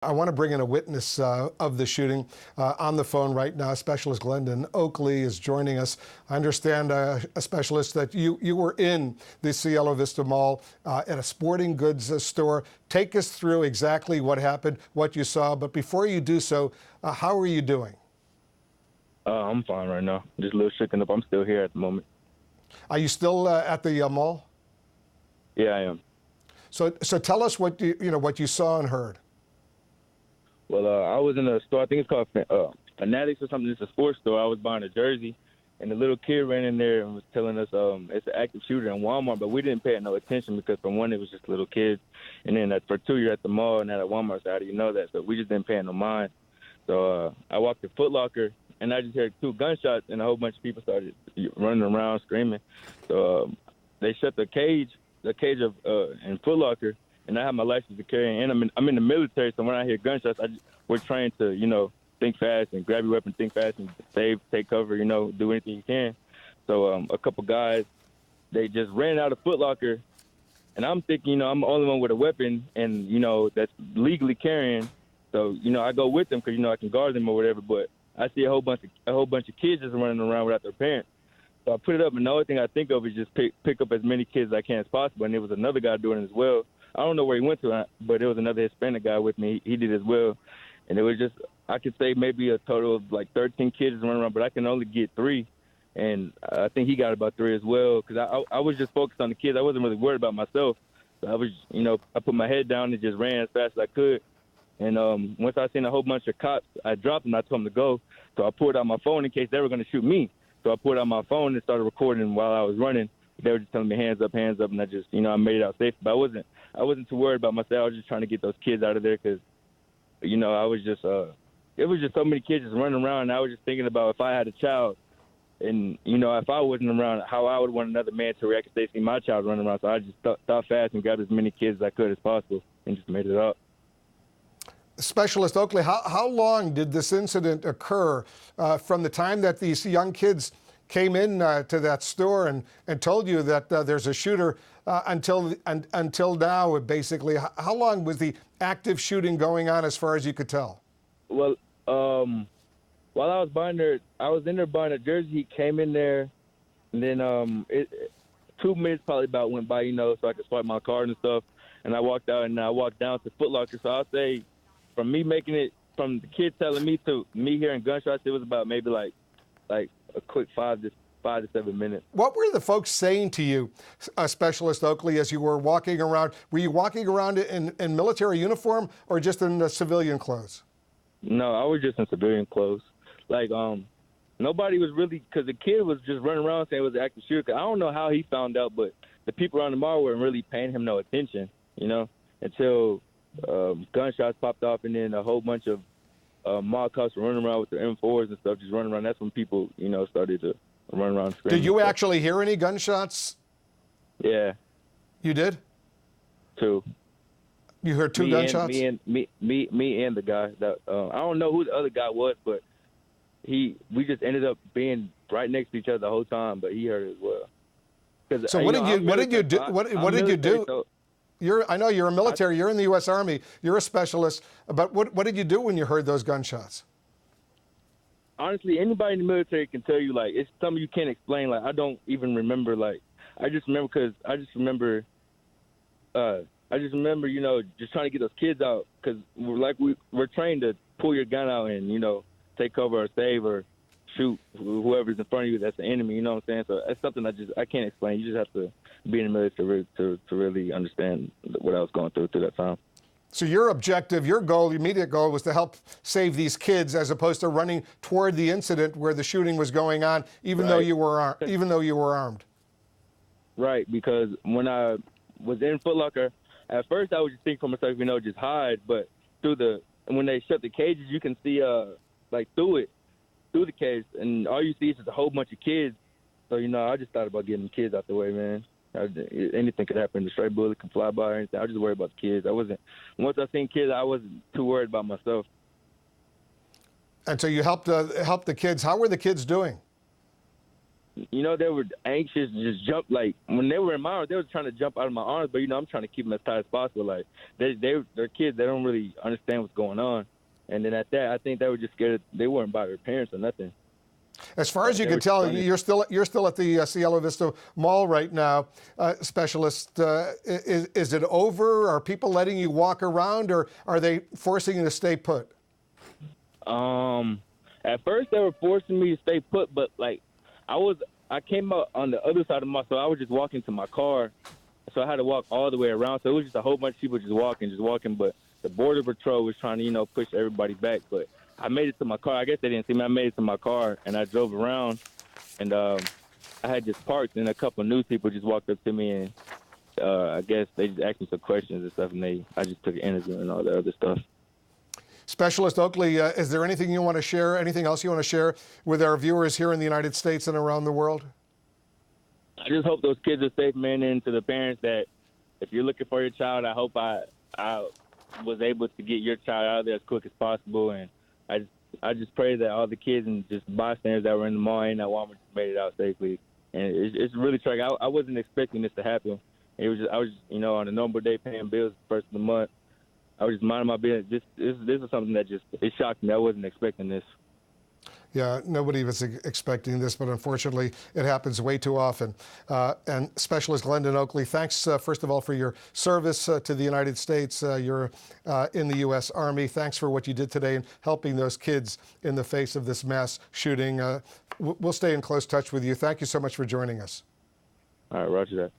I want to bring in a witness of the shooting on the phone right now. Specialist Glendon Oakley is joining us. I understand, a specialist, that you were in the Cielo Vista Mall at a sporting goods store. Take us through exactly what happened, what you saw. But before you do so, how are you doing? I'm fine right now. Just a little shaken up. I'm still here at the moment. Are you still at the mall? Yeah, I am. So tell us what what you saw and heard. Well, I was in a store. I think it's called Fanatics or something. It's a sports store. I was buying a jersey, and the little kid ran in there and was telling us it's an active shooter in Walmart, but we didn't pay it no attention because, for one, it was just little kids, and then for two, you're at the mall and at Walmart, so how do you know that? So we just didn't pay no mind. So I walked to Foot Locker, and I just heard two gunshots, and a whole bunch of people started running around screaming. So they shut the cage of in Foot Locker. And I have my license to carry, and I'm in the military, so when I hear gunshots, we're trained to, think fast and grab your weapon, think fast and save, take cover, do anything you can. So a couple guys, they just ran out of Foot Locker, and I'm thinking, I'm the only one with a weapon and, that's legally carrying. So, I go with them because, I can guard them or whatever, but I see a whole bunch of kids just running around without their parents. So I put it up, and the only thing I think of is just pick up as many kids as I can as possible, and there was another guy doing it as well. I don't know where he went to, but there was another Hispanic guy with me. He did as well. And it was just, I could say maybe a total of like 13 kids running around, but I can only get 3. And I think he got about 3 as well because I was just focused on the kids. I wasn't really worried about myself. So I was, I put my head down and just ran as fast as I could. And once I seen a whole bunch of cops, I dropped them. I told them to go. So I pulled out my phone in case they were going to shoot me. So I pulled out my phone and started recording while I was running. They were just telling me hands up, and I just, I made it out safe. But I wasn't too worried about myself. I was just trying to get those kids out of there because, I was just, it was just so many kids just running around. And I was just thinking about if I had a child and, if I wasn't around, how I would want another man to react if they see my child running around. So I just thought fast and grabbed as many kids as I could as possible and just made it up. Specialist Oakley, how long did this incident occur from the time that these young kids came in to that store and told you that there's a shooter until now, basically? How long was the active shooting going on as far as you could tell? Well, while I was in there buying a jersey. He came in there, and then 2 minutes probably about went by, so I could swipe my card and stuff. And I walked out, and I walked down to Foot Locker. So I'll say from me making it, from the kid telling me to me hearing gunshots, it was about maybe like a quick 5 to 7 minutes. What were the folks saying to you, Specialist Oakley, as you were walking around? Were you walking around in military uniform or just in civilian clothes? No, I was just in civilian clothes. Like, nobody was really, because the kid was just running around saying it was an active shooter. I don't know how he found out, but the people around the mall weren't really paying him no attention, until gunshots popped off, and then a whole bunch of mall cops were running around with their M4s and stuff, just running around. That's when people, started to run around screaming. Did you actually hear any gunshots? Yeah. You did? 2. You heard 2 gunshots? Me and the guy. That I don't know who the other guy was, but we just ended up being right next to each other the whole time. But he heard it as well. So what did you do? What did you do? So I know you're a military. You're in the U.S. Army. You're a specialist. But what did you do when you heard those gunshots? Honestly, anybody in the military can tell you, like, it's something you can't explain. Like, I don't even remember. Like, I just remember, just trying to get those kids out because we're trained to pull your gun out and, take cover or save or shoot whoever's in front of you that's the enemy, you know what I'm saying? So that's something I can't explain. You just have to be in the military to really understand what I was going through that time. So your objective, your goal, your immediate goal was to help save these kids as opposed to running toward the incident where the shooting was going on, even though you were armed. Right, because when I was in Foot Locker, at first I was just thinking for myself, just hide. But when they shut the cages, you can see through the cage, and all you see is just a whole bunch of kids. So I just thought about getting the kids out the way, man. Anything could happen. The stray bullet can fly by or anything. I was just worried about the kids. Once I seen kids, I wasn't too worried about myself. And so you helped the kids. How were the kids doing? they were anxious to just jump. Like when they were in my arms, they were trying to jump out of my arms, but I'm trying to keep them as tight as possible. Like they're kids, they don't really understand what's going on. And then at that, I think they were just scared. They weren't by their parents or nothing. As far as you can tell, you're still at the Cielo Vista Mall right now, specialist. Is it over? Are people letting you walk around, or are they forcing you to stay put? At first they were forcing me to stay put, but like I came up on the other side of the mall, so I was just walking to my car, so I had to walk all the way around. So it was just a whole bunch of people just walking. But the border patrol was trying to push everybody back, but I made it to my car. I guess they didn't see me. I made it to my car, and I drove around, and I had just parked, and a couple of news people just walked up to me, and I guess they just asked me some questions and stuff, and I just took an interview and all that other stuff. Specialist Oakley, is there anything you want to share, anything else you want to share with our viewers here in the United States and around the world? I just hope those kids are safe, man, and to the parents that if you're looking for your child, I hope I was able to get your child out of there as quick as possible, and I just pray that all the kids and just bystanders that were in the mall and at Walmart just made it out safely. And it's really tragic. I wasn't expecting this to happen. I was on a normal day paying bills first of the month. I was just minding my business. This is something that it shocked me. I wasn't expecting this. Yeah, nobody was expecting this, but unfortunately, it happens way too often. And Specialist Glendon Oakley, thanks, first of all, for your service to the United States. You're in the U.S. Army. Thanks for what you did today in helping those kids in the face of this mass shooting. We'll stay in close touch with you. Thank you so much for joining us. All right, roger that.